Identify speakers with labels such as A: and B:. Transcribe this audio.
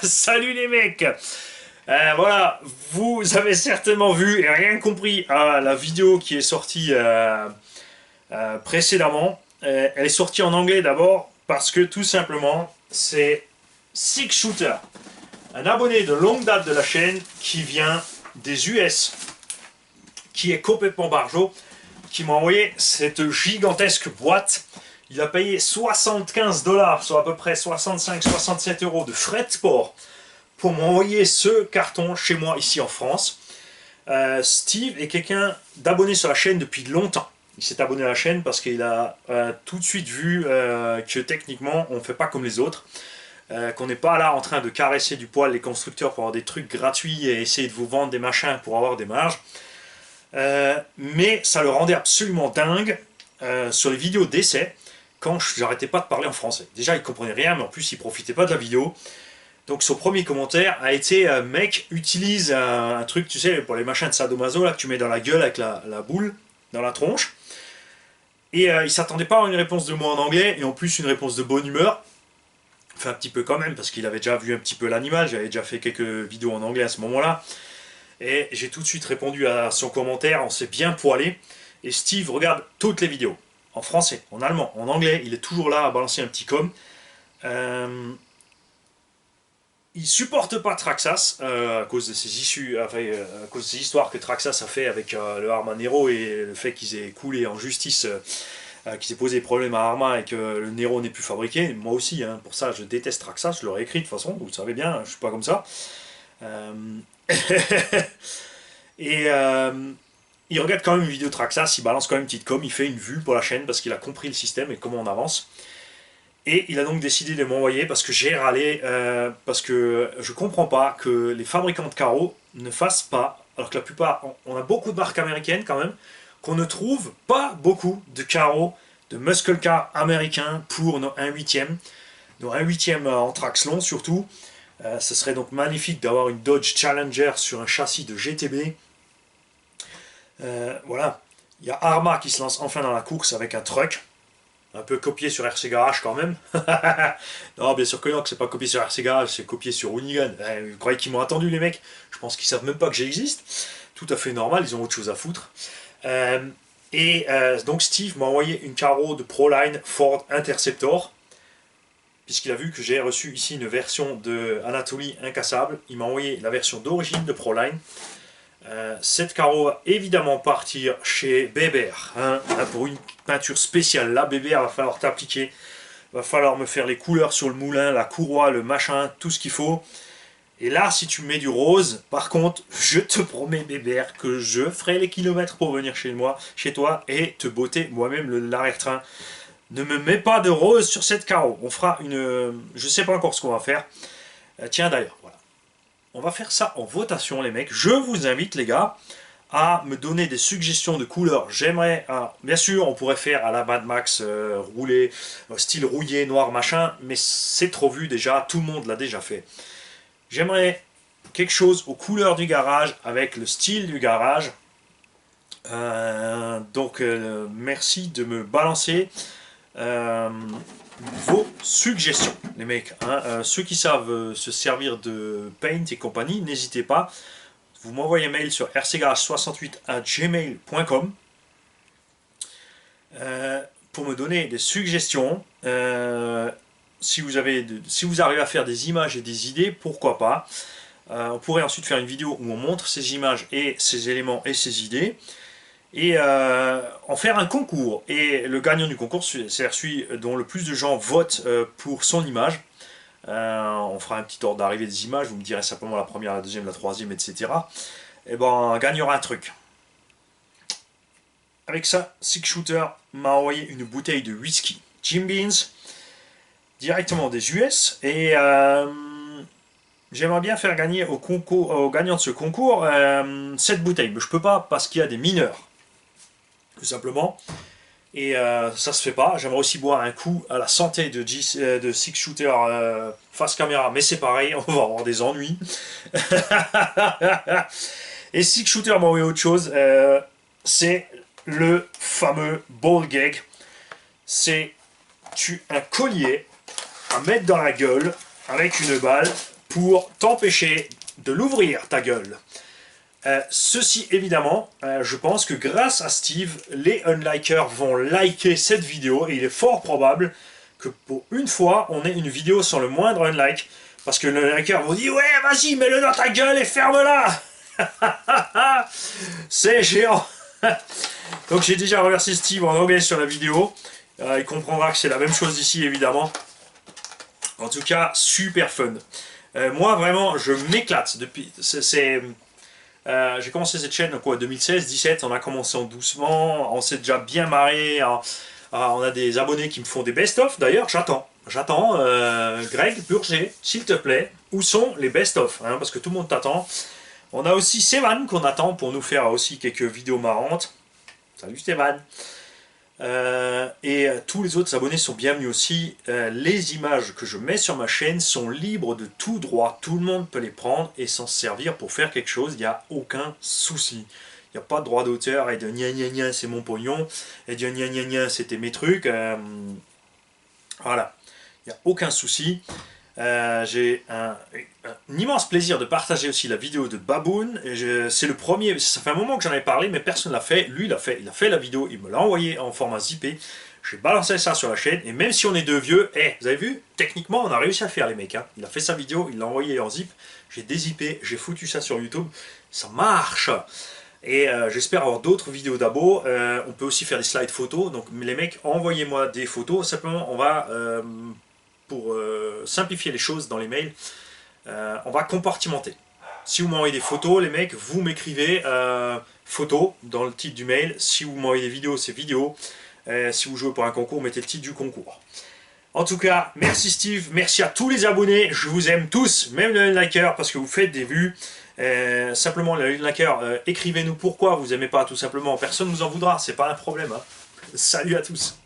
A: Salut les mecs. Voilà, vous avez certainement vu et rien compris à la vidéo qui est sortie précédemment. Elle est sortie en anglais d'abord parce que tout simplement c'est Six Shooter, un abonné de longue date de la chaîne qui vient des US, qui est complètement barjot, qui m'a envoyé cette gigantesque boîte. Il a payé 75 dollars, soit à peu près 65-67 euros de frais de port pour m'envoyer ce carton chez moi ici en France. Steve est quelqu'un d'abonné sur la chaîne depuis longtemps. Il s'est abonné à la chaîne parce qu'il a tout de suite vu que techniquement on ne fait pas comme les autres. Qu'on n'est pas là en train de caresser du poil les constructeurs pour avoir des trucs gratuits et essayer de vous vendre des machins pour avoir des marges. Mais ça le rendait absolument dingue sur les vidéos d'essai quand j'arrêtais pas de parler en français. Déjà il comprenait rien, mais en plus il profitait pas de la vidéo. Donc son premier commentaire a été mec, utilise un truc, tu sais, pour les machins de sadomaso là, que tu mets dans la gueule avec la boule, dans la tronche. Et il s'attendait pas à une réponse de moi en anglais, et en plus une réponse de bonne humeur. Enfin un petit peu quand même, parce qu'il avait déjà vu un petit peu l'animal, j'avais déjà fait quelques vidéos en anglais à ce moment-là. Et j'ai tout de suite répondu à son commentaire, on s'est bien poilé. Et Steve regarde toutes les vidéos, en français, en allemand, en anglais, il est toujours là à balancer un petit com. Il supporte pas Traxxas à cause de ses issues, à cause de ces histoires que Traxxas a fait avec le Arma Nero et le fait qu'ils aient coulé en justice, qu'ils aient posé des problèmes à Arma et que le Nero n'est plus fabriqué. Moi aussi, hein, pour ça, je déteste Traxxas. Je l'aurais écrit de toute façon, vous le savez bien, je suis pas comme ça. Euh... et il regarde quand même une vidéo Traxxas, il balance quand même une petite com, il fait une vue pour la chaîne parce qu'il a compris le système et comment on avance. Et il a donc décidé de m'envoyer parce que j'ai râlé, parce que je comprends pas que les fabricants de carreaux ne fassent pas, alors que la plupart, on a beaucoup de marques américaines quand même, qu'on ne trouve pas beaucoup de carreaux, de muscle car américains pour nos 1/8e, nos 1/8e en Traxlon surtout. Ce serait donc magnifique d'avoir une Dodge Challenger sur un châssis de GTB. Voilà, il y a Arma qui se lance enfin dans la course avec un truck. Un peu copié sur RC Garage quand même. Non, bien sûr que non, que c'est pas copié sur RC Garage, c'est copié sur Hoonigan. Vous croyez qu'ils m'ont attendu les mecs? Je pense qu'ils savent même pas que j'existe. Tout à fait normal, ils ont autre chose à foutre. Donc Steve m'a envoyé une carreau de Proline Ford Interceptor, puisqu'il a vu que j'ai reçu ici une version de Anatoly Incassable. Il m'a envoyé la version d'origine de Proline. Cette carreau va évidemment partir chez Bébert, hein, pour une peinture spéciale. Là, Bébert, va falloir t'appliquer, va falloir me faire les couleurs sur le moulin, la courroie, le machin, tout ce qu'il faut. Et là, si tu mets du rose, par contre, je te promets, Bébert, que je ferai les kilomètres pour venir chez moi, chez toi, et te botter moi-même l'arrière-train. Ne me mets pas de rose sur cette carreau. On fera une... Je sais pas encore ce qu'on va faire. Tiens, d'ailleurs, voilà. On va faire ça en votation, les mecs. Je vous invite, les gars, à me donner des suggestions de couleurs. J'aimerais, bien sûr, on pourrait faire à la Mad Max roulé, style rouillé, noir, machin, mais c'est trop vu déjà, tout le monde l'a déjà fait. J'aimerais quelque chose aux couleurs du garage, avec le style du garage. Merci de me balancer vos suggestions, les mecs. Hein. Ceux qui savent se servir de Paint et compagnie, n'hésitez pas. Vous m'envoyez un mail sur rcgarage68@gmail.com pour me donner des suggestions. Si vous arrivez à faire des images et des idées, pourquoi pas. On pourrait ensuite faire une vidéo où on montre ces images et ces éléments et ces idées. Et en faire un concours. Et le gagnant du concours, c'est celui dont le plus de gens votent pour son image. On fera un petit ordre d'arrivée des images, vous me direz simplement la première, la deuxième, la troisième, etc. Et ben, on gagnera un truc. Avec ça, Six Shooter m'a envoyé une bouteille de whisky Jim Beams, directement des US. Et j'aimerais bien faire gagner au gagnant de ce concours cette bouteille. Mais je peux pas parce qu'il y a des mineurs. Tout simplement. Et ça se fait pas. J'aimerais aussi boire un coup à la santé de Six Shooter face caméra, mais c'est pareil, on va avoir des ennuis. Et Six Shooter m'a envoyé autre chose, c'est le fameux ball gag. C'est un collier à mettre dans la gueule avec une balle pour t'empêcher de l'ouvrir, ta gueule. Ceci évidemment, je pense que grâce à Steve, les unlikers vont liker cette vidéo et il est fort probable que pour une fois, on ait une vidéo sans le moindre unlike. Parce que le liker vous dit « Ouais, vas-y, mets-le dans ta gueule et ferme-la » C'est géant. Donc j'ai déjà remercié Steve en anglais sur la vidéo. Il comprendra que c'est la même chose ici, évidemment. En tout cas, super fun. Moi, vraiment, je m'éclate. Depuis, j'ai commencé cette chaîne en 2016-17. On a commencé en doucement. On s'est déjà bien marré. On a des abonnés qui me font des best-of. D'ailleurs, j'attends. Greg Burger, s'il te plaît, où sont les best-of, hein, parce que tout le monde t'attend. On a aussi Stéphane qu'on attend pour nous faire aussi quelques vidéos marrantes. Salut Stéphane. Et tous les autres abonnés sont bienvenus aussi. Les images que je mets sur ma chaîne sont libres de tout droit. Tout le monde peut les prendre et s'en servir pour faire quelque chose. Il n'y a aucun souci. Il n'y a pas de droit d'auteur et de gna gna gna c'est mon pognon. Et de gna gna gna c'était mes trucs. Voilà. Il n'y a aucun souci. J'ai un immense plaisir de partager aussi la vidéo de Baboon. C'est le premier, ça fait un moment que j'en avais parlé, mais personne ne l'a fait. Lui, il a fait la vidéo, il me l'a envoyé en format zippé. J'ai balancé ça sur la chaîne, et même si on est deux vieux, vous avez vu, techniquement, on a réussi à le faire, les mecs. Hein. Il a fait sa vidéo, il l'a envoyé en zip, j'ai dézippé, j'ai foutu ça sur YouTube. Ça marche! Et j'espère avoir d'autres vidéos d'abo. On peut aussi faire des slides photos. Donc les mecs, envoyez-moi des photos. Simplement, on va, pour simplifier les choses dans les mails, on va compartimenter. Si vous m'envoyez des photos, les mecs, vous m'écrivez photo dans le titre du mail. Si vous m'envoyez des vidéos, c'est vidéo. Si vous jouez pour un concours, mettez le titre du concours. En tout cas, merci Steve, merci à tous les abonnés. Je vous aime tous, même le liker, parce que vous faites des vues. Simplement, le liker, écrivez-nous pourquoi vous n'aimez pas, tout simplement. Personne ne vous en voudra, c'est pas un problème. Hein. Salut à tous.